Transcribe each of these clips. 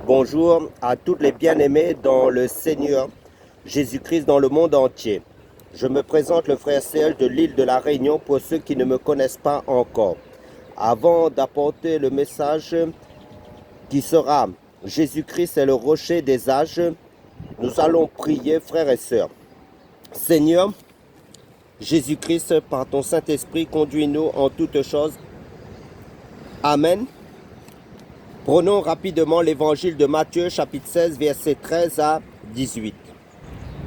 Bonjour à toutes les bien-aimés dans le Seigneur Jésus-Christ dans le monde entier. Je me présente le frère Serge de l'île de la Réunion pour ceux qui ne me connaissent pas encore. Avant d'apporter le message qui sera Jésus-Christ est le rocher des âges, nous allons prier frères et sœurs. Seigneur, Jésus-Christ, par ton Saint-Esprit, conduis-nous en toutes choses. Amen. Prenons rapidement l'évangile de Matthieu, chapitre 16, versets 13 à 18,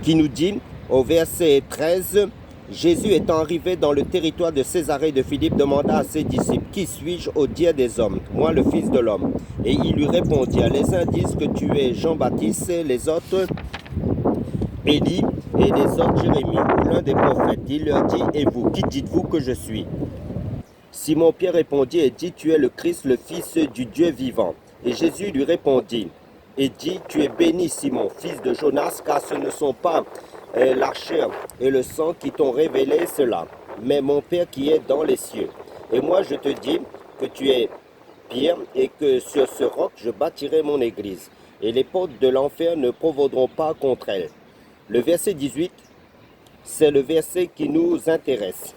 qui nous dit, au verset 13, Jésus étant arrivé dans le territoire de Césarée de Philippe, demanda à ses disciples, qui suis-je au dire des hommes? Moi, le Fils de l'homme. Et ils lui répondirent, les uns disent que tu es Jean-Baptiste, les autres Élie, et les autres Jérémie, ou l'un des prophètes. Il leur dit, et vous, qui dites-vous que je suis? Simon-Pierre répondit et dit, tu es le Christ, le Fils du Dieu vivant. Et Jésus lui répondit et dit, tu es béni Simon, fils de Jonas, car ce ne sont pas la chair et le sang qui t'ont révélé cela, mais mon Père qui est dans les cieux. Et moi je te dis que tu es Pierre et que sur ce roc je bâtirai mon église, et les portes de l'enfer ne prévaudront pas contre elle. Le verset 18, c'est le verset qui nous intéresse.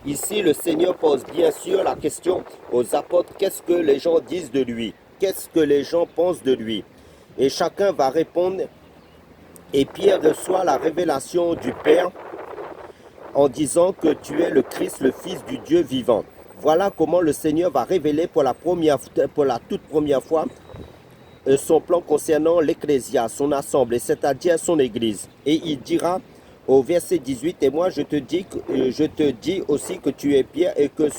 Ici, le Seigneur pose bien sûr la question aux apôtres, qu'est-ce que les gens disent de lui? Qu'est-ce que les gens pensent de lui? Et chacun va répondre, et Pierre reçoit la révélation du Père en disant que tu es le Christ, le Fils du Dieu vivant. Voilà comment le Seigneur va révéler pour la toute première fois son plan concernant l'Ecclésia, son assemblée, c'est-à-dire son Église. Et il dira au verset 18, et moi je te dis aussi que tu es Pierre et que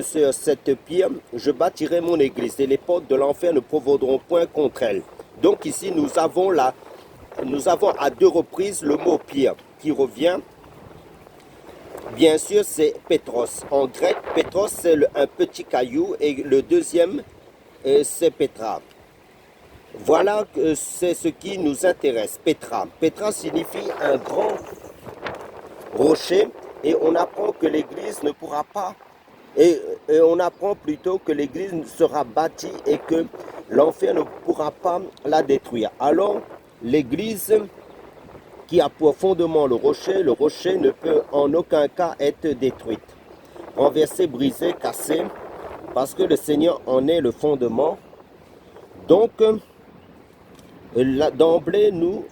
sur cette pierre je bâtirai mon église et les portes de l'enfer ne prévaudront point contre elle. Donc ici nous avons à deux reprises le mot pierre qui revient. Bien sûr c'est Pétros. En grec Pétros c'est un petit caillou et le deuxième c'est Pétra. Voilà, c'est ce qui nous intéresse, Pétra. Pétra signifie un grand rocher et on apprend que l'église ne pourra pas, et on apprend plutôt que l'église sera bâtie et que l'enfer ne pourra pas la détruire. Alors, l'église qui a pour fondement le rocher ne peut en aucun cas être détruite, renversée, brisée, cassée, parce que le Seigneur en est le fondement. Donc, d'emblée, nous,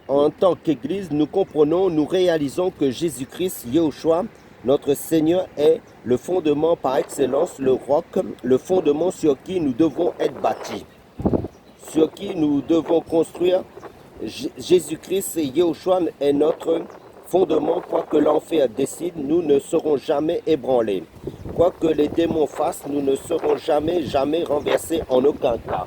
en tant qu'Église, nous comprenons, nous réalisons que Jésus-Christ, Yahushua, notre Seigneur, est le fondement par excellence, le roc, le fondement sur qui nous devons être bâtis, sur qui nous devons construire. Jésus-Christ et Yahushua est notre fondement. Quoi que l'enfer décide, nous ne serons jamais ébranlés. Quoi que les démons fassent, nous ne serons jamais renversés en aucun cas.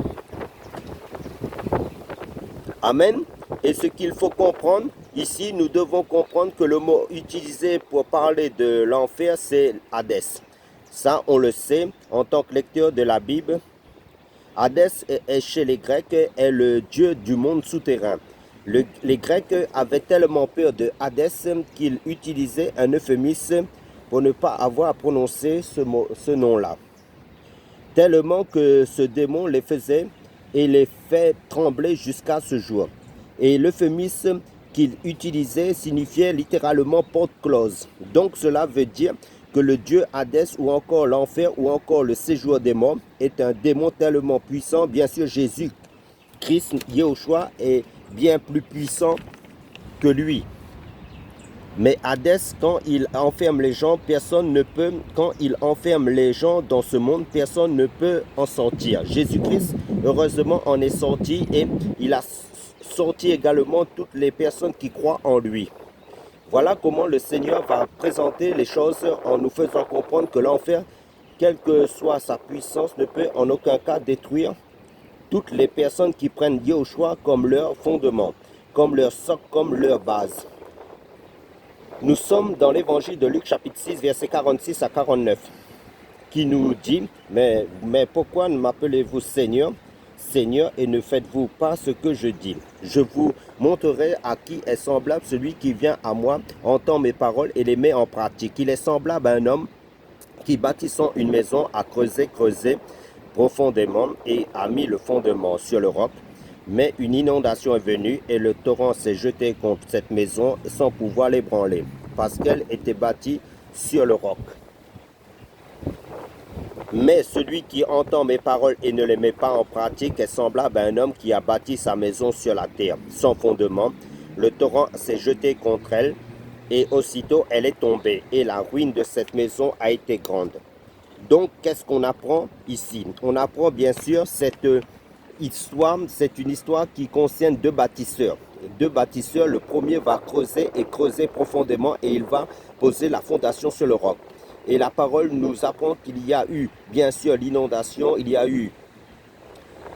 Amen. Et ce qu'il faut comprendre, ici, nous devons comprendre que le mot utilisé pour parler de l'enfer, c'est Hadès. Ça, on le sait en tant que lecteur de la Bible. Hadès est chez les Grecs est le dieu du monde souterrain. Les Grecs avaient tellement peur de Hadès qu'ils utilisaient un euphémisme pour ne pas avoir à prononcer ce nom-là. Tellement que ce démon les faisait et les fait trembler jusqu'à ce jour. Et l'euphémisme qu'il utilisait signifiait littéralement porte close. Donc cela veut dire que le dieu Hadès ou encore l'enfer ou encore le séjour des morts est un démon tellement puissant. Bien sûr, Jésus-Christ, Yahushua, est bien plus puissant que lui. Mais Hadès, quand il enferme les gens, quand il enferme les gens dans ce monde, personne ne peut en sortir. Jésus-Christ, heureusement, en est sorti et il a sorti également toutes les personnes qui croient en lui. Voilà comment le Seigneur va présenter les choses en nous faisant comprendre que l'enfer, quelle que soit sa puissance, ne peut en aucun cas détruire toutes les personnes qui prennent Yahushua comme leur fondement, comme leur socle, comme leur base. Nous sommes dans l'évangile de Luc chapitre 6, versets 46 à 49, qui nous dit, mais pourquoi ne m'appelez-vous Seigneur, Seigneur, et ne faites-vous pas ce que je dis? Je vous montrerai à qui est semblable celui qui vient à moi, entend mes paroles et les met en pratique. Il est semblable à un homme qui, bâtissant une maison, a creusé, profondément et a mis le fondement sur le roc. Mais une inondation est venue et le torrent s'est jeté contre cette maison sans pouvoir l'ébranler, parce qu'elle était bâtie sur le roc. Mais celui qui entend mes paroles et ne les met pas en pratique est semblable à un homme qui a bâti sa maison sur la terre, sans fondement. Le torrent s'est jeté contre elle, et aussitôt elle est tombée, et la ruine de cette maison a été grande. Donc, qu'est-ce qu'on apprend ici? On apprend bien sûr cette histoire, c'est une histoire qui concerne deux bâtisseurs. Deux bâtisseurs, le premier va creuser et creuser profondément et il va poser la fondation sur le roc. Et la parole nous apprend qu'il y a eu, bien sûr, l'inondation, il y a eu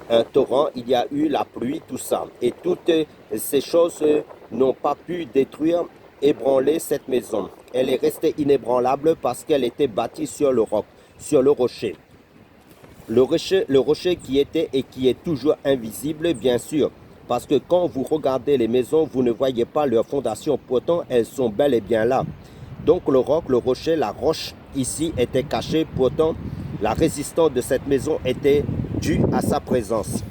un torrent, il y a eu la pluie, tout ça. Et toutes ces choses n'ont pas pu détruire, ébranler cette maison. Elle est restée inébranlable parce qu'elle était bâtie sur le roc, sur le rocher. Le rocher qui était et qui est toujours invisible, bien sûr. Parce que quand vous regardez les maisons, vous ne voyez pas leurs fondations. Pourtant, elles sont bel et bien là. Donc le roc, le rocher, la roche ici était cachée. Pourtant, la résistance de cette maison était due à sa présence,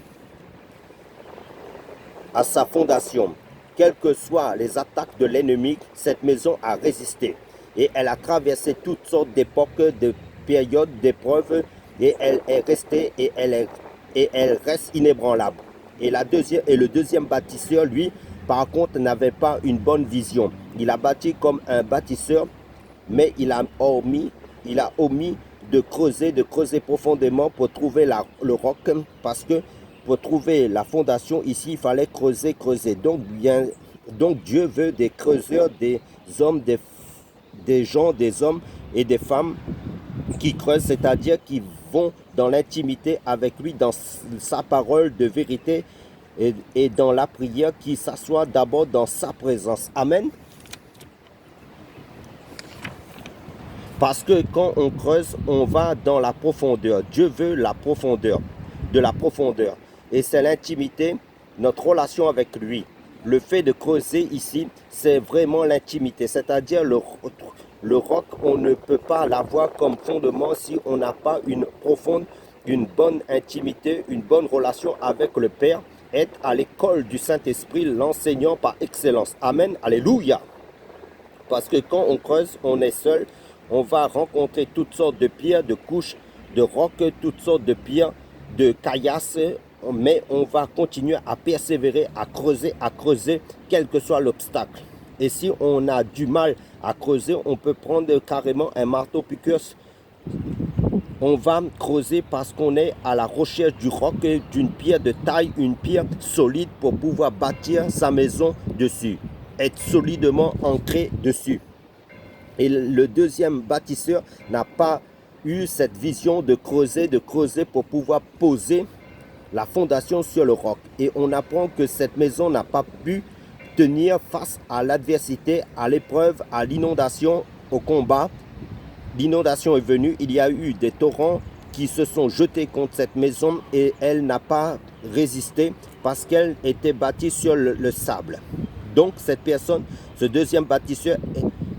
à sa fondation. Quelles que soient les attaques de l'ennemi, cette maison a résisté. Et elle a traversé toutes sortes d'époques, de périodes, d'épreuves. Et elle est restée et elle reste inébranlable. Et le deuxième bâtisseur, lui, par contre, n'avait pas une bonne vision. Il a bâti comme un bâtisseur, mais il a omis de creuser profondément pour trouver le roc, parce que pour trouver la fondation ici, il fallait creuser. Donc Dieu veut des creuseurs, des hommes, des gens, des hommes et des femmes qui creusent, c'est-à-dire qui vont dans l'intimité avec lui, dans sa parole de vérité et dans la prière, qui s'assoit d'abord dans sa présence. Amen. Parce que quand on creuse, on va dans la profondeur. Dieu veut la profondeur, de la profondeur. Et c'est l'intimité, notre relation avec lui. Le fait de creuser ici, c'est vraiment l'intimité, c'est-à-dire le roc, on ne peut pas l'avoir comme fondement si on n'a pas une bonne intimité, une bonne relation avec le Père. Être à l'école du Saint-Esprit, l'enseignant par excellence. Amen, alléluia. Parce que quand on creuse, on est seul, on va rencontrer toutes sortes de pierres, de couches, de rocs, toutes sortes de pierres, de caillasses, mais on va continuer à persévérer, à creuser, quel que soit l'obstacle. Et si on a du mal à creuser, on peut prendre carrément un marteau-piqueur. On va creuser parce qu'on est à la recherche du roc, d'une pierre de taille, une pierre solide pour pouvoir bâtir sa maison dessus, être solidement ancré dessus. Et le deuxième bâtisseur n'a pas eu cette vision de creuser pour pouvoir poser la fondation sur le roc. Et on apprend que cette maison n'a pas pu tenir face à l'adversité, à l'épreuve, à l'inondation, au combat. L'inondation est venue, il y a eu des torrents qui se sont jetés contre cette maison et elle n'a pas résisté parce qu'elle était bâtie sur le sable. Donc cette personne, ce deuxième bâtisseur,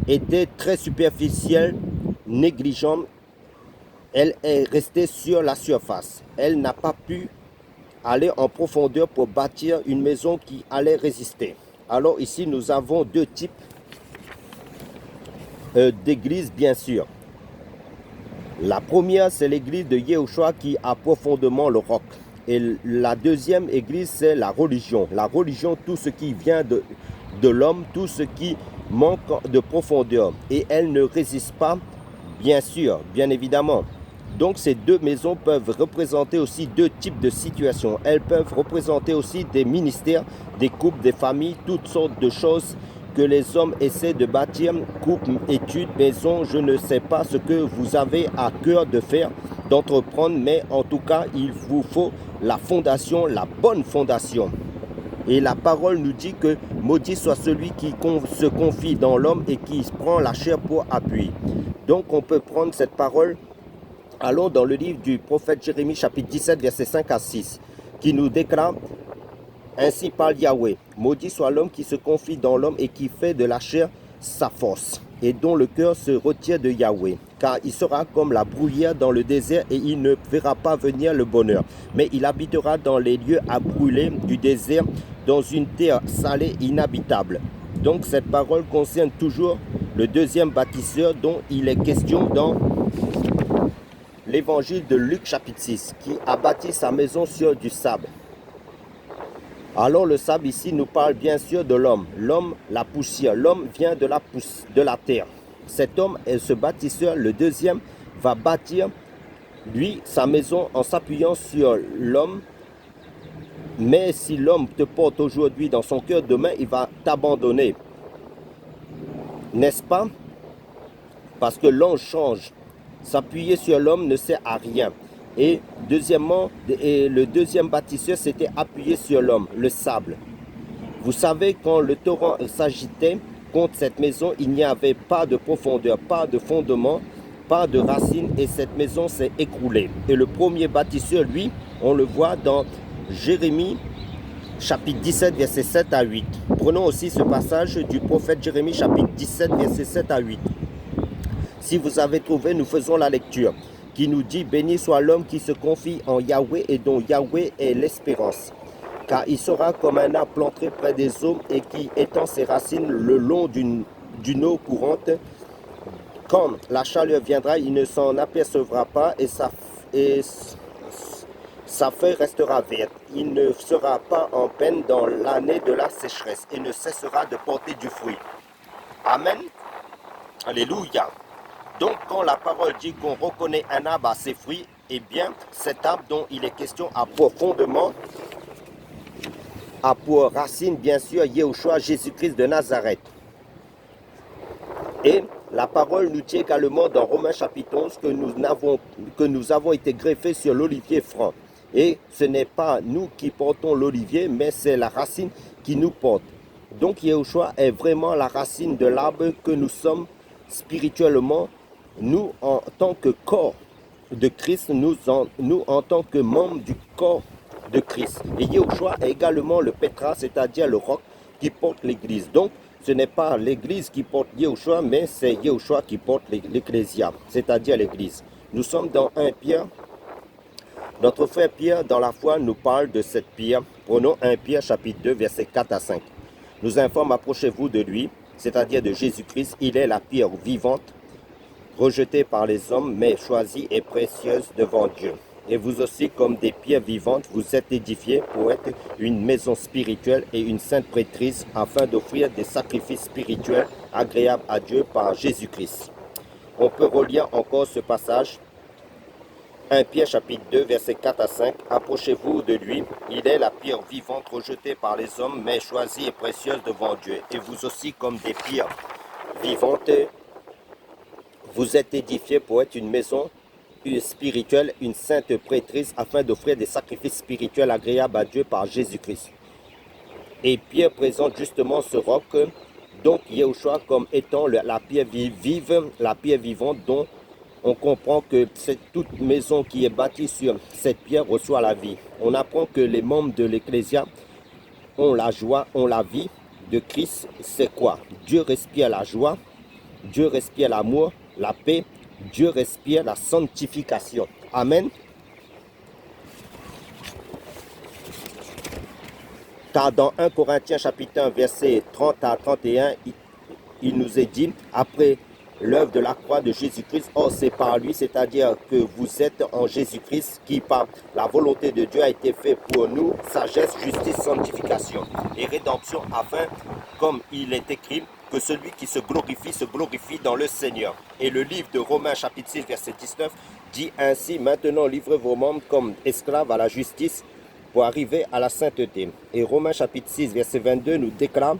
était très superficielle, négligente. Elle est restée sur la surface. Elle n'a pas pu aller en profondeur pour bâtir une maison qui allait résister. Alors ici, nous avons deux types d'églises, bien sûr. La première, c'est l'église de Yahushua qui a profondément le roc. Et la deuxième église, c'est la religion. La religion, tout ce qui vient de l'homme, tout ce qui manque de profondeur. Et elle ne résiste pas, bien sûr, bien évidemment. Donc ces deux maisons peuvent représenter aussi deux types de situations. Elles peuvent représenter aussi des ministères, des couples, des familles, toutes sortes de choses que les hommes essaient de bâtir, couple, études, maison, je ne sais pas ce que vous avez à cœur de faire, d'entreprendre, mais en tout cas, il vous faut la fondation, la bonne fondation. Et la parole nous dit que maudit soit celui qui se confie dans l'homme et qui prend la chair pour appui. Donc on peut prendre cette parole. Allons dans le livre du prophète Jérémie, chapitre 17, versets 5 à 6, qui nous déclare: ainsi parle Yahweh, maudit soit l'homme qui se confie dans l'homme et qui fait de la chair sa force, et dont le cœur se retire de Yahweh. car il sera comme la bruyère dans le désert et il ne verra pas venir le bonheur. Mais il habitera dans les lieux à brûler du désert, dans une terre salée inhabitable. Donc cette parole concerne toujours le deuxième bâtisseur dont il est question dans l'évangile de Luc chapitre 6, qui a bâti sa maison sur du sable. Alors le sable ici nous parle bien sûr de l'homme. L'homme, la poussière. L'homme vient de la terre. Cet homme est ce bâtisseur. Le deuxième va bâtir, lui, sa maison en s'appuyant sur l'homme. Mais si l'homme te porte aujourd'hui dans son cœur, demain il va t'abandonner. N'est-ce pas? Parce que l'homme change. S'appuyer sur l'homme ne sert à rien. Et deuxièmement, le deuxième bâtisseur s'était appuyé sur l'homme, le sable. Vous savez, quand le torrent s'agitait contre cette maison, il n'y avait pas de profondeur, pas de fondement, pas de racines et cette maison s'est écroulée. Et le premier bâtisseur, lui, on le voit dans Jérémie chapitre 17, versets 7 à 8. Prenons aussi ce passage du prophète Jérémie chapitre 17, versets 7 à 8. Si vous avez trouvé, nous faisons la lecture qui nous dit « Béni soit l'homme qui se confie en Yahweh et dont Yahweh est l'espérance. Car il sera comme un arbre planté près des eaux et qui étend ses racines le long d'une eau courante. Quand la chaleur viendra, il ne s'en apercevra pas et sa feuille restera verte. Il ne sera pas en peine dans l'année de la sécheresse et ne cessera de porter du fruit. » Amen. Alléluia. Donc, quand la parole dit qu'on reconnaît un arbre à ses fruits, eh bien, cet arbre dont il est question a pour fondement, a pour racine, bien sûr, Yahushua, Jésus-Christ de Nazareth. Et la parole nous dit également dans Romains chapitre 11 que nous avons été greffés sur l'olivier franc. Et ce n'est pas nous qui portons l'olivier, mais c'est la racine qui nous porte. Donc, Yahushua est vraiment la racine de l'arbre que nous sommes spirituellement. Nous, en tant que corps de Christ, nous en tant que membres du corps de Christ. Et Yahushua est également le Pétra, c'est-à-dire le roc qui porte l'Église. Donc, ce n'est pas l'Église qui porte Yahushua, mais c'est Yahushua qui porte l'Ecclésia, c'est-à-dire l'Église. Nous sommes dans 1 Pierre. Notre frère Pierre, dans la foi, nous parle de cette pierre. Prenons 1 Pierre, chapitre 2, versets 4 à 5. Nous informe, approchez-vous de lui, c'est-à-dire de Jésus-Christ. Il est la pierre vivante, rejetée par les hommes, mais choisie et précieuse devant Dieu. Et vous aussi, comme des pierres vivantes, vous êtes édifiés pour être une maison spirituelle et une sainte prêtrise, afin d'offrir des sacrifices spirituels agréables à Dieu par Jésus-Christ. On peut relire encore ce passage. 1 Pierre chapitre 2, versets 4 à 5. Approchez-vous de lui. Il est la pierre vivante rejetée par les hommes, mais choisie et précieuse devant Dieu. Et vous aussi, comme des pierres vivantes, vous êtes édifiés pour être une maison spirituelle, une sainte prêtrise, afin d'offrir des sacrifices spirituels agréables à Dieu par Jésus-Christ. Et Pierre présente justement ce roc, donc Yahushua, comme étant la pierre vive, la pierre vivante, dont on comprend que toute maison qui est bâtie sur cette pierre reçoit la vie. On apprend que les membres de l'Ecclésia ont la joie, ont la vie de Christ. C'est quoi? Dieu respire la joie, Dieu respire l'amour, la paix, Dieu respire la sanctification. Amen. Car dans 1 Corinthiens chapitre 1, verset 30 à 31, il nous est dit, après l'œuvre de la croix de Jésus-Christ, or c'est par lui, c'est-à-dire que vous êtes en Jésus-Christ, qui par la volonté de Dieu a été fait pour nous, sagesse, justice, sanctification et rédemption, afin, comme il est écrit, que celui qui se glorifie dans le Seigneur. Et le livre de Romains chapitre 6, verset 19, dit ainsi, maintenant livrez vos membres comme esclaves à la justice pour arriver à la sainteté. Et Romains chapitre 6, verset 22 nous déclare,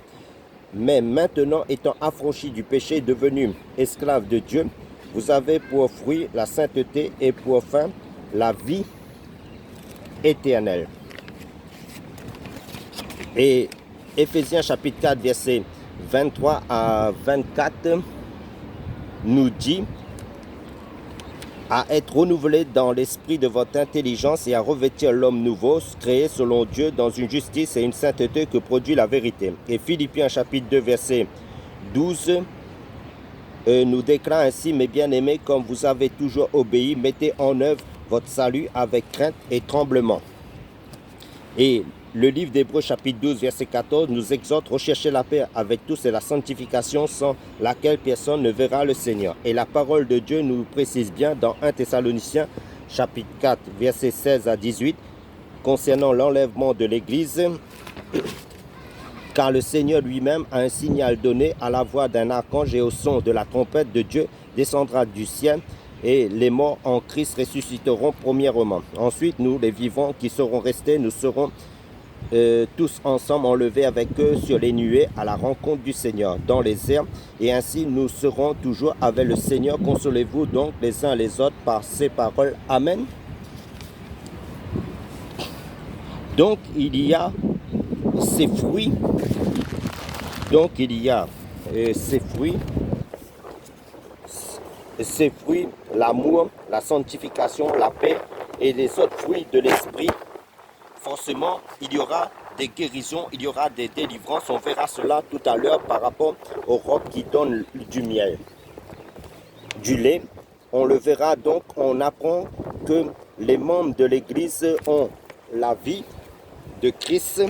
mais maintenant étant affranchis du péché, devenus esclaves de Dieu, vous avez pour fruit la sainteté et pour fin la vie éternelle. Et Éphésiens chapitre 4, verset 23 à 24 nous dit à être renouvelé dans l'esprit de votre intelligence et à revêtir l'homme nouveau, créé selon Dieu dans une justice et une sainteté que produit la vérité. Et Philippiens chapitre 2 verset 12 nous déclare ainsi: mes bien-aimés, comme vous avez toujours obéi, mettez en œuvre votre salut avec crainte et tremblement. Et le livre d'Hébreux chapitre 12 verset 14 nous exhorte: rechercher la paix avec tous et la sanctification, sans laquelle personne ne verra le Seigneur. Et la parole de Dieu nous précise bien dans 1 Thessaloniciens chapitre 4 verset 16 à 18 concernant l'enlèvement de l'Église: car le Seigneur lui-même a un signal donné, à la voix d'un archange et au son de la trompette de Dieu descendra du ciel, et les morts en Christ ressusciteront premièrement. Ensuite, nous, les vivants qui serons restés, nous serons tous ensemble enlevés avec eux sur les nuées à la rencontre du Seigneur dans les airs, et ainsi nous serons toujours avec le Seigneur. Consolez-vous donc les uns les autres par ces paroles. Amen. Donc il y a ces fruits. Donc il y a ces fruits, l'amour, la sanctification, la paix et les autres fruits de l'esprit. Forcément, il y aura des guérisons, il y aura des délivrances. On verra cela tout à l'heure par rapport aux robes qui donnent du miel, du lait. On le verra donc, on apprend que les membres de l'Église ont la vie de Christ,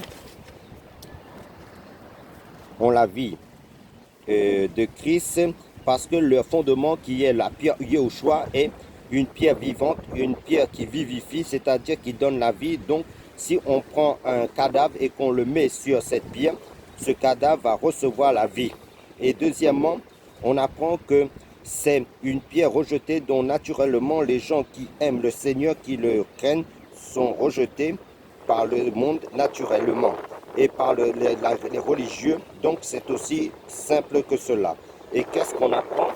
parce que leur fondement qui est la pierre Yahushua est une pierre vivante, une pierre qui vivifie, c'est-à-dire qui donne la vie. Donc si on prend un cadavre et qu'on le met sur cette pierre, ce cadavre va recevoir la vie. Et deuxièmement, on apprend que c'est une pierre rejetée dont naturellement les gens qui aiment le Seigneur, qui le craignent, sont rejetés par le monde naturellement et par les religieux. Donc c'est aussi simple que cela. Et qu'est-ce qu'on apprend?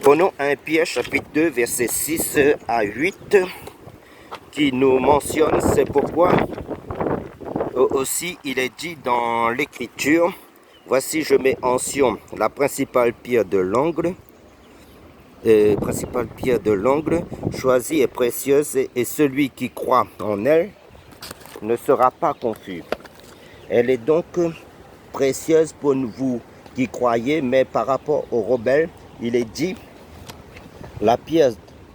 Prenons 1 Pierre chapitre 2 versets 6 à 8 qui nous mentionne: c'est pourquoi aussi il est dit dans l'écriture: voici je mets en Sion la principale pierre de l'angle, choisie et précieuse, et celui qui croit en elle ne sera pas confus. Elle est donc précieuse pour vous qui croyez, mais par rapport aux rebelles, il est dit: la pierre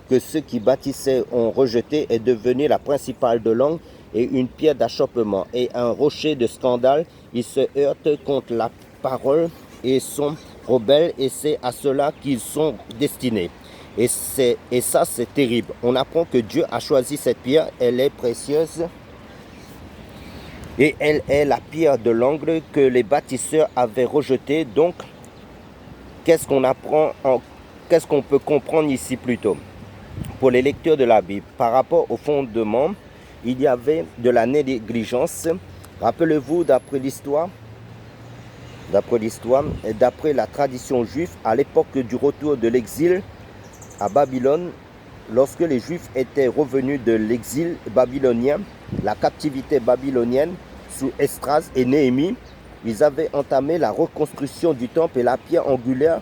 que ceux qui bâtissaient ont rejetée est devenue la principale de l'angle et une pierre d'achoppement et un rocher de scandale. Ils se heurtent contre la parole et sont rebelles, et c'est à cela qu'ils sont destinés. Et ça, c'est terrible. On apprend que Dieu a choisi cette pierre, elle est précieuse. Et elle est la pierre de l'angle que les bâtisseurs avaient rejetée. Donc, qu'est-ce qu'on peut comprendre ici plutôt? Pour les lecteurs de la Bible, par rapport au fondement, il y avait de la négligence. Rappelez-vous, d'après l'histoire et d'après la tradition juive, à l'époque du retour de l'exil à Babylone, lorsque les Juifs étaient revenus de l'exil babylonien, la captivité babylonienne, sous Esdras et Néhémie, ils avaient entamé la reconstruction du temple, et la pierre angulaire,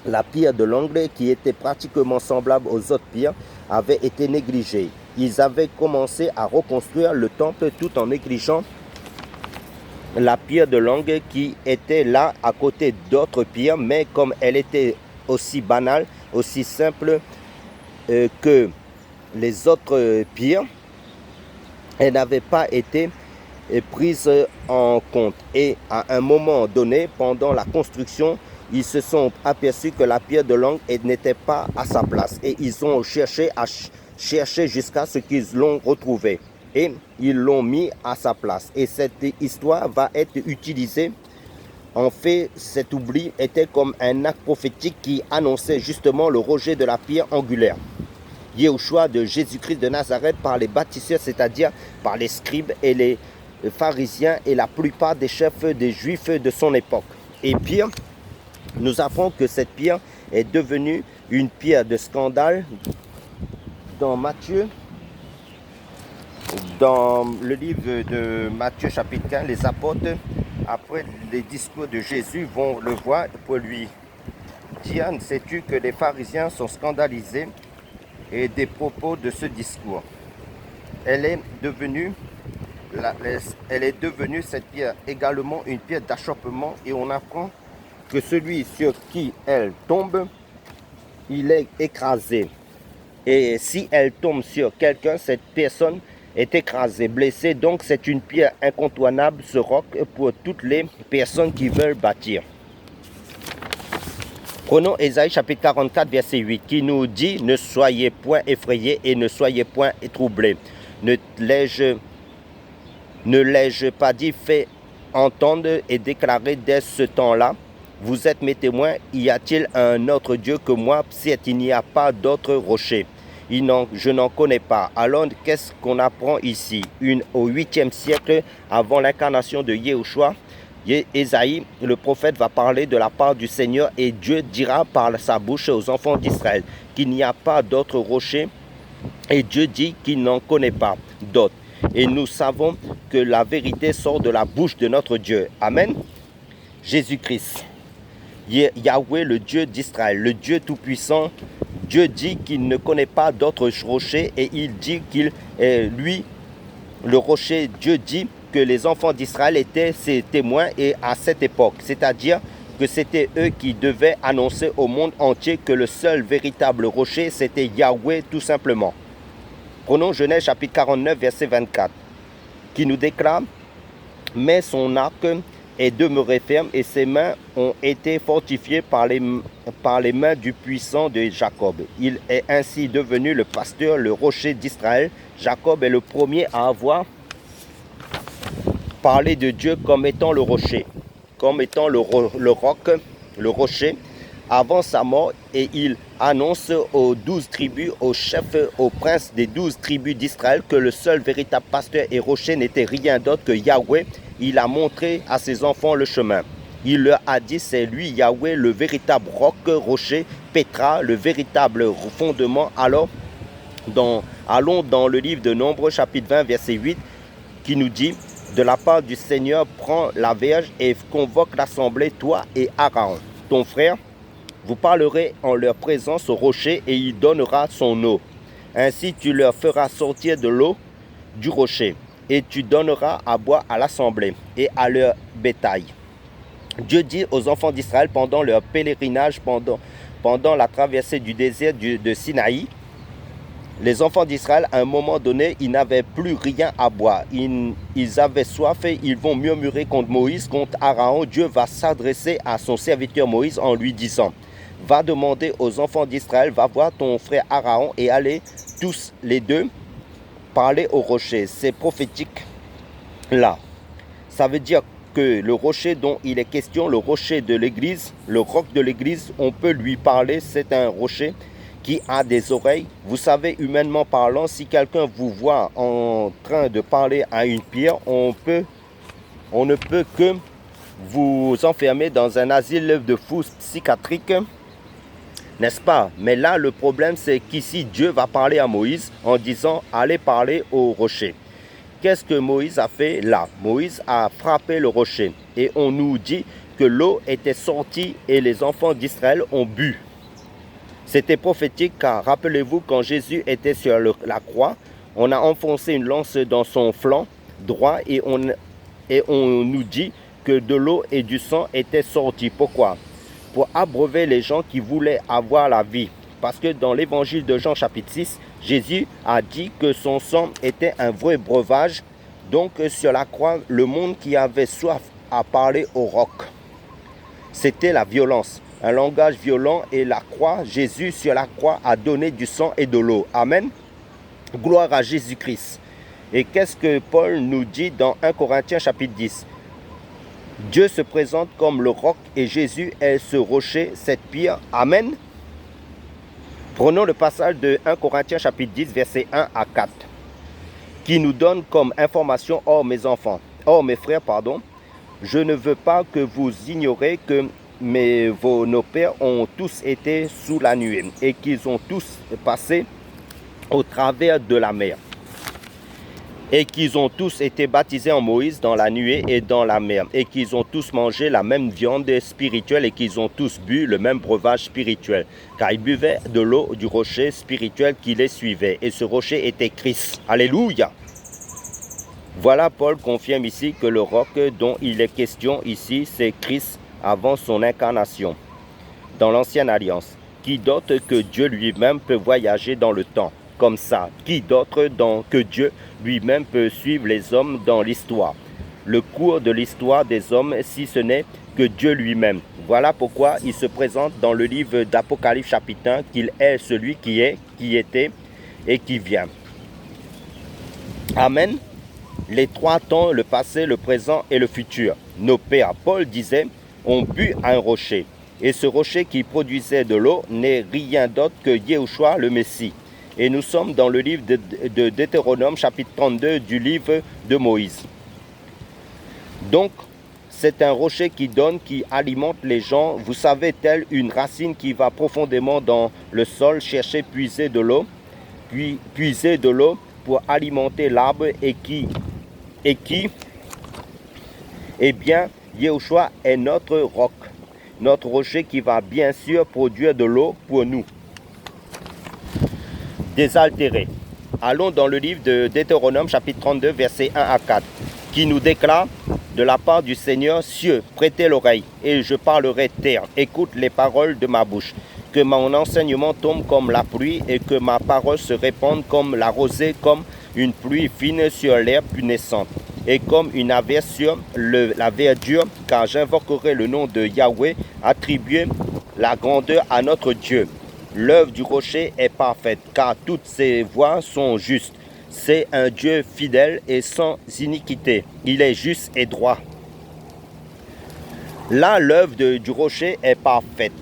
la pierre de l'angle, qui était pratiquement semblable aux autres pierres, avait été négligée. Ils avaient commencé à reconstruire le temple tout en négligeant la pierre de l'angle qui était là à côté d'autres pierres, mais comme elle était aussi banale, aussi simple que les autres pierres, elle n'avait pas été prise en compte. Et à un moment donné, pendant la construction, ils se sont aperçus que la pierre de l'angle n'était pas à sa place. Et ils ont cherché jusqu'à ce qu'ils l'ont retrouvée. Et ils l'ont mis à sa place. Et cette histoire va être utilisée. En fait, cet oubli était comme un acte prophétique qui annonçait justement le rejet de la pierre angulaire, Yahushua de Jésus-Christ de Nazareth, par les bâtisseurs, c'est-à-dire par les scribes et les pharisiens et la plupart des chefs des Juifs de son époque. Et pire, nous apprenons que cette pierre est devenue une pierre de scandale dans Matthieu. Dans le livre de Matthieu chapitre 15, les apôtres, après les discours de Jésus, vont le voir pour lui dire: sais-tu que les pharisiens sont scandalisés et des propos de ce discours? Elle est devenue elle est devenue, cette pierre, également une pierre d'achoppement. Et on apprend que celui sur qui elle tombe, il est écrasé. Et si elle tombe sur quelqu'un, cette personne est écrasée, blessée. Donc c'est une pierre incontournable, ce roc, pour toutes les personnes qui veulent bâtir. Prenons Ésaïe chapitre 44, verset 8, qui nous dit « Ne soyez point effrayés et ne soyez point troublés. Ne l'ai-je pas dit, fait entendre et déclarer dès ce temps-là. Vous êtes mes témoins, y a-t-il un autre Dieu que moi? Certes, il n'y a pas d'autre rocher. Je n'en connais pas. » Alors, qu'est-ce qu'on apprend ici? Au 8e siècle, avant l'incarnation de Yahushua, Ésaïe, le prophète, va parler de la part du Seigneur et Dieu dira par sa bouche aux enfants d'Israël qu'il n'y a pas d'autre rocher et Dieu dit qu'il n'en connaît pas d'autre. Et nous savons que la vérité sort de la bouche de notre Dieu. Amen. Jésus-Christ, Yahweh, le Dieu d'Israël, le Dieu tout-puissant, Dieu dit qu'il ne connaît pas d'autre rocher et il dit qu'il est lui, le rocher. Dieu dit que les enfants d'Israël étaient ses témoins et à cette époque, c'est-à-dire que c'était eux qui devaient annoncer au monde entier que le seul véritable rocher, c'était Yahweh tout simplement. Prenons Genèse chapitre 49, verset 24, qui nous déclare « Mais son arc est demeuré ferme et ses mains ont été fortifiées par les mains du puissant de Jacob. Il est ainsi devenu le pasteur, le rocher d'Israël. Jacob est le premier à avoir parlé de Dieu comme étant le rocher, comme étant le roc, le rocher, avant sa mort, et il annonce aux 12 tribus, aux chefs, aux princes des 12 tribus d'Israël que le seul véritable pasteur et rocher n'était rien d'autre que Yahweh. Il a montré à ses enfants le chemin. Il leur a dit, c'est lui Yahweh, le véritable roc, rocher, Pétra, le véritable fondement. Alors, allons dans le livre de Nombres, chapitre 20, verset 8, qui nous dit, de la part du Seigneur, prends la verge et convoque l'assemblée, toi et Aaron, ton frère. Vous parlerez en leur présence au rocher et il donnera son eau. Ainsi tu leur feras sortir de l'eau du rocher et tu donneras à boire à l'assemblée et à leur bétail. Dieu dit aux enfants d'Israël pendant leur pèlerinage, pendant la traversée du désert de Sinaï, les enfants d'Israël, à un moment donné, ils n'avaient plus rien à boire. Ils avaient soif et ils vont murmurer contre Moïse, contre Aaron. Dieu va s'adresser à son serviteur Moïse en lui disant, va demander aux enfants d'Israël, va voir ton frère Aaron et allez tous les deux parler au rocher. C'est prophétique là. Ça veut dire que le rocher dont il est question, le rocher de l'église, le roc de l'église, on peut lui parler, c'est un rocher qui a des oreilles. Vous savez, humainement parlant, si quelqu'un vous voit en train de parler à une pierre, on ne peut que vous enfermer dans un asile de fous psychiatrique, n'est-ce pas? Mais là, le problème, c'est qu'ici, Dieu va parler à Moïse en disant, allez parler au rocher. Qu'est-ce que Moïse a fait là? Moïse a frappé le rocher et on nous dit que l'eau était sortie et les enfants d'Israël ont bu. C'était prophétique car rappelez-vous, quand Jésus était sur la croix, on a enfoncé une lance dans son flanc droit et on nous dit que de l'eau et du sang étaient sortis. Pourquoi? Pour abreuver les gens qui voulaient avoir la vie. Parce que dans l'évangile de Jean chapitre 6, Jésus a dit que son sang était un vrai breuvage. Donc sur la croix, le monde qui avait soif a parlé au roc. C'était la violence. Un langage violent et la croix, Jésus sur la croix a donné du sang et de l'eau. Amen. Gloire à Jésus-Christ. Et qu'est-ce que Paul nous dit dans 1 Corinthiens chapitre 10? Dieu se présente comme le roc et Jésus est ce rocher, cette pierre. Amen. Prenons le passage de 1 Corinthiens chapitre 10, versets 1 à 4, qui nous donne comme information, mes frères, je ne veux pas que vous ignorez que nos pères ont tous été sous la nuée et qu'ils ont tous passé au travers de la mer et qu'ils ont tous été baptisés en Moïse dans la nuée et dans la mer et qu'ils ont tous mangé la même viande spirituelle et qu'ils ont tous bu le même breuvage spirituel car ils buvaient de l'eau du rocher spirituel qui les suivait et ce rocher était Christ. Alléluia. Voilà, Paul confirme ici que le roc dont il est question ici, c'est Christ avant son incarnation dans l'Ancienne Alliance. Qui d'autre que Dieu lui-même peut voyager dans le temps comme ça? Qui d'autre que Dieu lui-même peut suivre les hommes dans l'histoire, le cours de l'histoire des hommes, si ce n'est que Dieu lui-même? Voilà pourquoi il se présente dans le livre d'Apocalypse chapitre 1 qu'il est celui qui est, qui était et qui vient. Amen. Les trois temps, le passé, le présent et le futur. Nos pères, Paul disait, ont bu à un rocher. Et ce rocher qui produisait de l'eau n'est rien d'autre que Yahushua le Messie. Et nous sommes dans le livre de Deutéronome, chapitre 32 du livre de Moïse. Donc, c'est un rocher qui donne, qui alimente les gens. Vous savez, telle une racine qui va profondément dans le sol chercher puiser de l'eau, puis puiser de l'eau pour alimenter l'arbre et qui, eh bien, Yahushua est notre roc, notre rocher qui va bien sûr produire de l'eau pour nous. Désaltéré. Allons dans le livre de Deutéronome, chapitre 32, versets 1 à 4, qui nous déclare de la part du Seigneur: cieux, prêtez l'oreille, et je parlerai terre, écoute les paroles de ma bouche. Que mon enseignement tombe comme la pluie, et que ma parole se répande comme la rosée, comme une pluie fine sur l'herbe naissante, et comme une averse sur la verdure, car j'invoquerai le nom de Yahweh, attribuer la grandeur à notre Dieu. L'œuvre du rocher est parfaite, car toutes ses voies sont justes. C'est un Dieu fidèle et sans iniquité. Il est juste et droit. Là, l'œuvre du rocher est parfaite.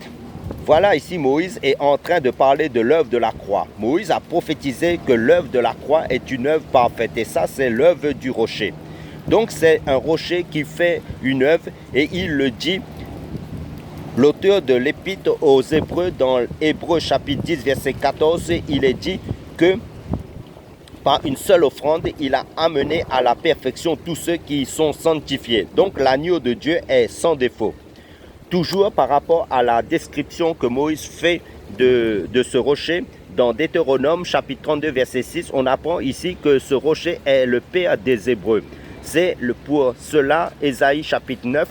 Voilà, ici Moïse est en train de parler de l'œuvre de la croix. Moïse a prophétisé que l'œuvre de la croix est une œuvre parfaite. Et ça, c'est l'œuvre du rocher. Donc, c'est un rocher qui fait une œuvre, et il le dit. L'auteur de l'épître aux Hébreux, dans Hébreux chapitre 10, verset 14, il est dit que par une seule offrande, il a amené à la perfection tous ceux qui sont sanctifiés. Donc l'agneau de Dieu est sans défaut. Toujours par rapport à la description que Moïse fait de ce rocher, dans Deutéronome chapitre 32, verset 6, on apprend ici que ce rocher est le Père des Hébreux. C'est pour cela, Ésaïe chapitre 9,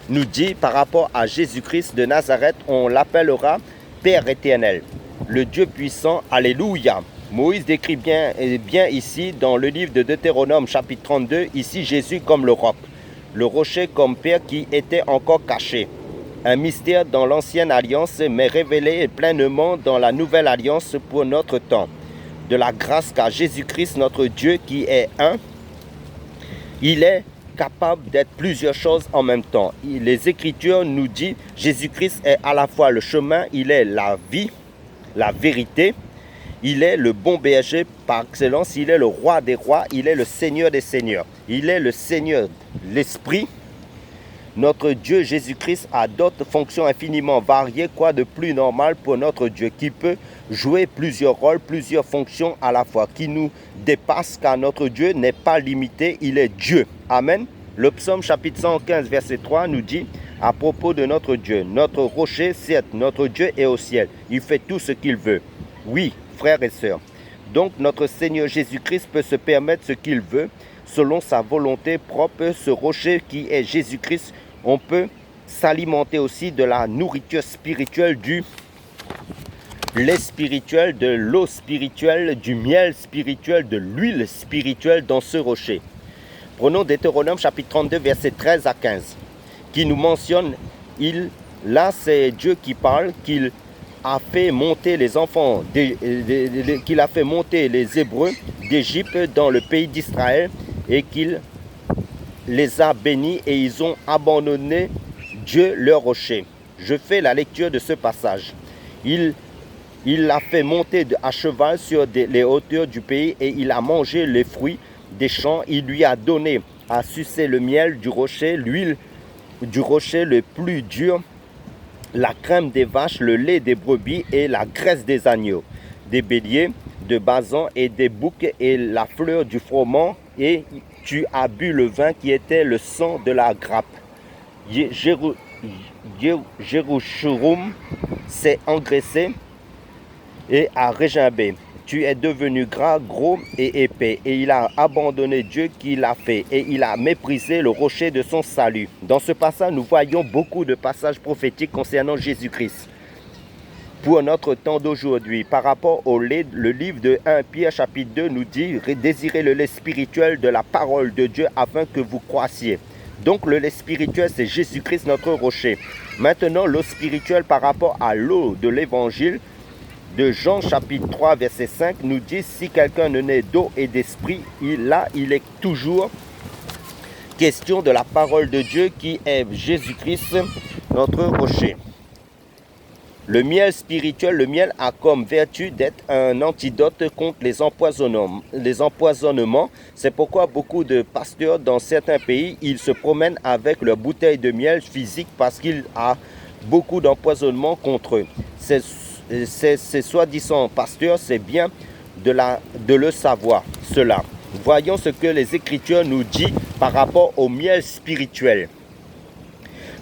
nous dit par rapport à Jésus-Christ de Nazareth, on l'appellera Père éternel, le Dieu puissant, alléluia. Moïse décrit bien ici dans le livre de Deutéronome chapitre 32, ici Jésus comme le roc, le rocher comme Père qui était encore caché. Un mystère dans l'ancienne alliance mais révélé pleinement dans la nouvelle alliance pour notre temps. De la grâce qu'à Jésus-Christ notre Dieu qui est un, il est capable d'être plusieurs choses en même temps. Les Écritures nous disent Jésus-Christ est à la fois le chemin, il est la vie, la vérité, il est le bon berger par excellence, il est le roi des rois, il est le Seigneur des seigneurs, il est le Seigneur, l'Esprit. Notre Dieu Jésus-Christ a d'autres fonctions infiniment variées, quoi de plus normal pour notre Dieu, qui peut jouer plusieurs rôles, plusieurs fonctions à la fois, qui nous dépasse, car notre Dieu n'est pas limité, il est Dieu. Amen. Le psaume chapitre 115, verset 3 nous dit à propos de notre Dieu: notre rocher, certes, notre Dieu est au ciel, il fait tout ce qu'il veut. Oui, frères et sœurs. Donc notre Seigneur Jésus-Christ peut se permettre ce qu'il veut, selon sa volonté propre. Ce rocher qui est Jésus-Christ, on peut s'alimenter aussi de la nourriture spirituelle, du lait spirituel, de l'eau spirituelle, du miel spirituel, de l'huile spirituelle dans ce rocher. Prenons Deutéronome chapitre 32, versets 13 à 15, qui nous mentionne, là c'est Dieu qui parle, qu'il a fait monter les enfants, qu'il a fait monter les Hébreux d'Égypte dans le pays d'Israël, et qu'il les a bénis et ils ont abandonné Dieu leur rocher. Je fais la lecture de ce passage. Il l'a fait monter à cheval sur les hauteurs du pays, et il a mangé les fruits des champs. Il lui a donné à sucer le miel du rocher, l'huile du rocher le plus dur, la crème des vaches, le lait des brebis et la graisse des agneaux, des béliers, de basan et des boucs et la fleur du froment, et tu as bu le vin qui était le sang de la grappe. Jérusalem s'est engraissé et a régimbé. tu es devenu gras, gros et épais, et il a abandonné Dieu qui l'a fait, et il a méprisé le rocher de son salut. Dans ce passage, nous voyons beaucoup de passages prophétiques concernant Jésus-Christ. Pour notre temps d'aujourd'hui, par rapport le livre de 1 Pierre chapitre 2 nous dit « Désirez le lait spirituel de la parole de Dieu afin que vous croissiez ». Donc le lait spirituel, c'est Jésus-Christ notre rocher. Maintenant, l'eau spirituelle par rapport à l'eau de l'évangile, de Jean chapitre 3 verset 5 nous dit si quelqu'un ne naît d'eau et d'esprit, il est toujours question de la parole de Dieu qui est Jésus-Christ notre rocher. Le miel spirituel, le miel a comme vertu d'être un antidote contre les empoisonnements. C'est pourquoi beaucoup de pasteurs dans certains pays, ils se promènent avec leur bouteille de miel physique parce qu'il y a beaucoup d'empoisonnements contre eux. Ces soi-disant pasteurs, c'est bien de le savoir, cela. Voyons ce que les Écritures nous disent par rapport au miel spirituel.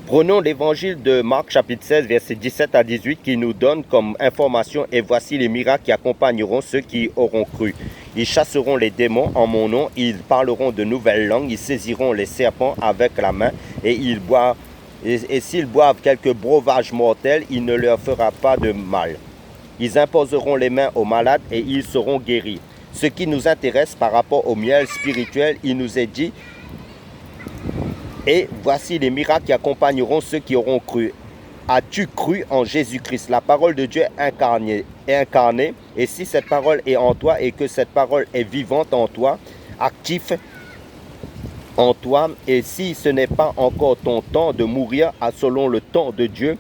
Prenons l'évangile de Marc chapitre 16, versets 17 à 18 qui nous donne comme information « Et voici les miracles qui accompagneront ceux qui auront cru. Ils chasseront les démons en mon nom, ils parleront de nouvelles langues, ils saisiront les serpents avec la main et s'ils boivent quelques breuvages mortels, il ne leur fera pas de mal. Ils imposeront les mains aux malades et ils seront guéris. » Ce qui nous intéresse par rapport au miel spirituel, il nous est dit « Et voici les miracles qui accompagneront ceux qui auront cru. As-tu cru en Jésus-Christ, la parole de Dieu incarnée? Et si cette parole est en toi et que cette parole est vivante en toi, active en toi, et si ce n'est pas encore ton temps de mourir selon le temps de Dieu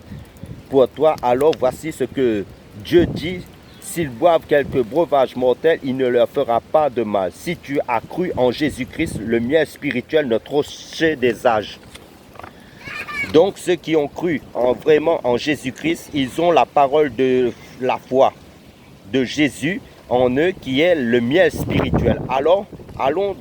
pour toi, alors voici ce que Dieu dit, s'ils boivent quelques breuvages mortels, il ne leur fera pas de mal. Si tu as cru en Jésus-Christ, le miel spirituel, notre rocher des âges. Donc ceux qui ont cru vraiment en Jésus-Christ, ils ont la parole de la foi de Jésus en eux qui est le miel spirituel. Alors, allons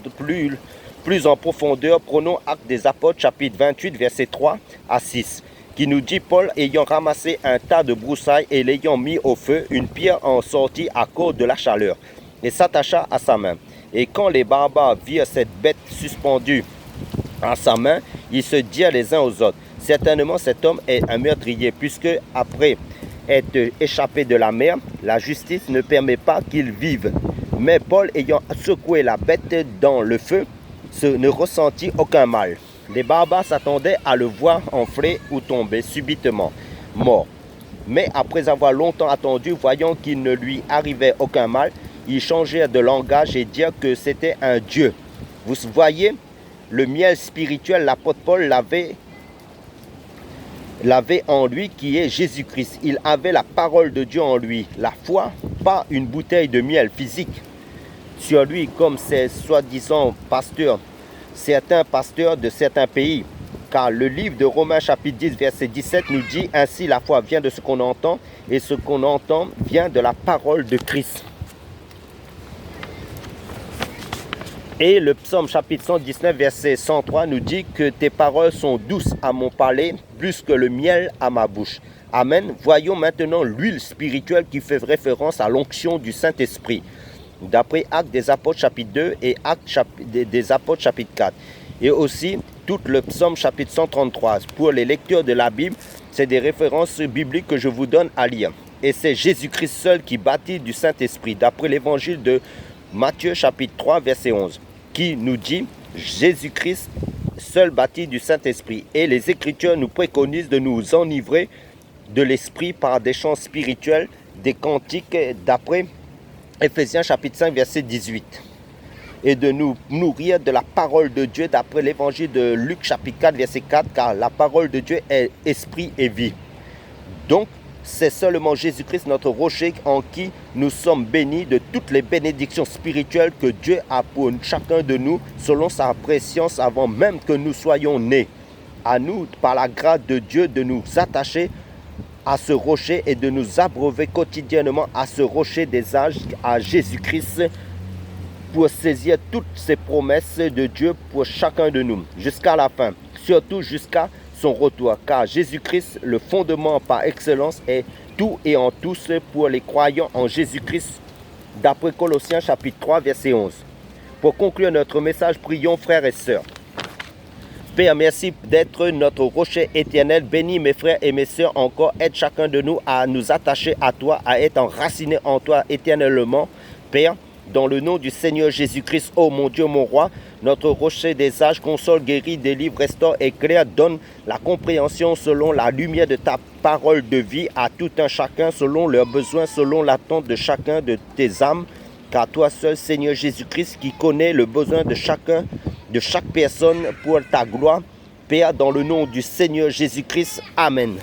plus en profondeur, prenons Actes des Apôtres, chapitre 28, versets 3 à 6, qui nous dit « Paul, ayant ramassé un tas de broussailles et l'ayant mis au feu, une pierre en sortit à cause de la chaleur, et s'attacha à sa main. Et quand les barbares virent cette bête suspendue à sa main, ils se dirent les uns aux autres, « Certainement cet homme est un meurtrier, puisque après être échappé de la mer, la justice ne permet pas qu'il vive. » Mais Paul, ayant secoué la bête dans le feu, ne ressentit aucun mal. Les barbares s'attendaient à le voir enfler ou tomber subitement, mort. Mais après avoir longtemps attendu, voyant qu'il ne lui arrivait aucun mal, ils changèrent de langage et dirent que c'était un dieu. Vous voyez, le miel spirituel, l'apôtre Paul l'avait en lui qui est Jésus-Christ. Il avait la parole de Dieu en lui, la foi, pas une bouteille de miel physique sur lui comme ces soi-disant pasteurs, certains pasteurs de certains pays. Car le livre de Romains chapitre 10 verset 17 nous dit « Ainsi la foi vient de ce qu'on entend et ce qu'on entend vient de la parole de Christ. » Et le psaume chapitre 119 verset 103 nous dit que tes paroles sont douces à mon palais plus que le miel à ma bouche. Amen. Voyons maintenant l'huile spirituelle qui fait référence à l'onction du Saint-Esprit. D'après Actes des Apôtres chapitre 2 et Actes des Apôtres chapitre 4. Et aussi tout le psaume chapitre 133. Pour les lecteurs de la Bible, c'est des références bibliques que je vous donne à lire. Et c'est Jésus-Christ seul qui bâtit du Saint-Esprit. D'après l'évangile de Matthieu chapitre 3 verset 11. Qui nous dit Jésus-Christ seul bâti du Saint-Esprit. Et les Écritures nous préconisent de nous enivrer de l'Esprit par des chants spirituels, des cantiques d'après Éphésiens chapitre 5 verset 18. Et de nous nourrir de la parole de Dieu d'après l'évangile de Luc chapitre 4 verset 4, car la parole de Dieu est esprit et vie. Donc, c'est seulement Jésus-Christ, notre rocher, en qui nous sommes bénis de toutes les bénédictions spirituelles que Dieu a pour chacun de nous, selon sa préscience avant même que nous soyons nés. À nous, par la grâce de Dieu, de nous attacher à ce rocher et de nous abreuver quotidiennement à ce rocher des âges, à Jésus-Christ, pour saisir toutes ces promesses de Dieu pour chacun de nous, jusqu'à la fin, surtout jusqu'à son retour, car Jésus-Christ, le fondement par excellence, est tout et en tous pour les croyants en Jésus-Christ, d'après Colossiens chapitre 3, verset 11. Pour conclure notre message, prions frères et sœurs. Père, merci d'être notre rocher éternel. Bénis mes frères et mes sœurs encore. Aide chacun de nous à nous attacher à toi, à être enracinés en toi éternellement. Père, dans le nom du Seigneur Jésus-Christ, ô mon Dieu, mon roi, notre rocher des âges, console, guérit, délivre, restaure, éclaire, donne la compréhension selon la lumière de ta parole de vie à tout un chacun, selon leurs besoins, selon l'attente de chacun de tes âmes. Car toi seul, Seigneur Jésus-Christ, qui connais le besoin de chacun, de chaque personne pour ta gloire. Père, dans le nom du Seigneur Jésus-Christ. Amen.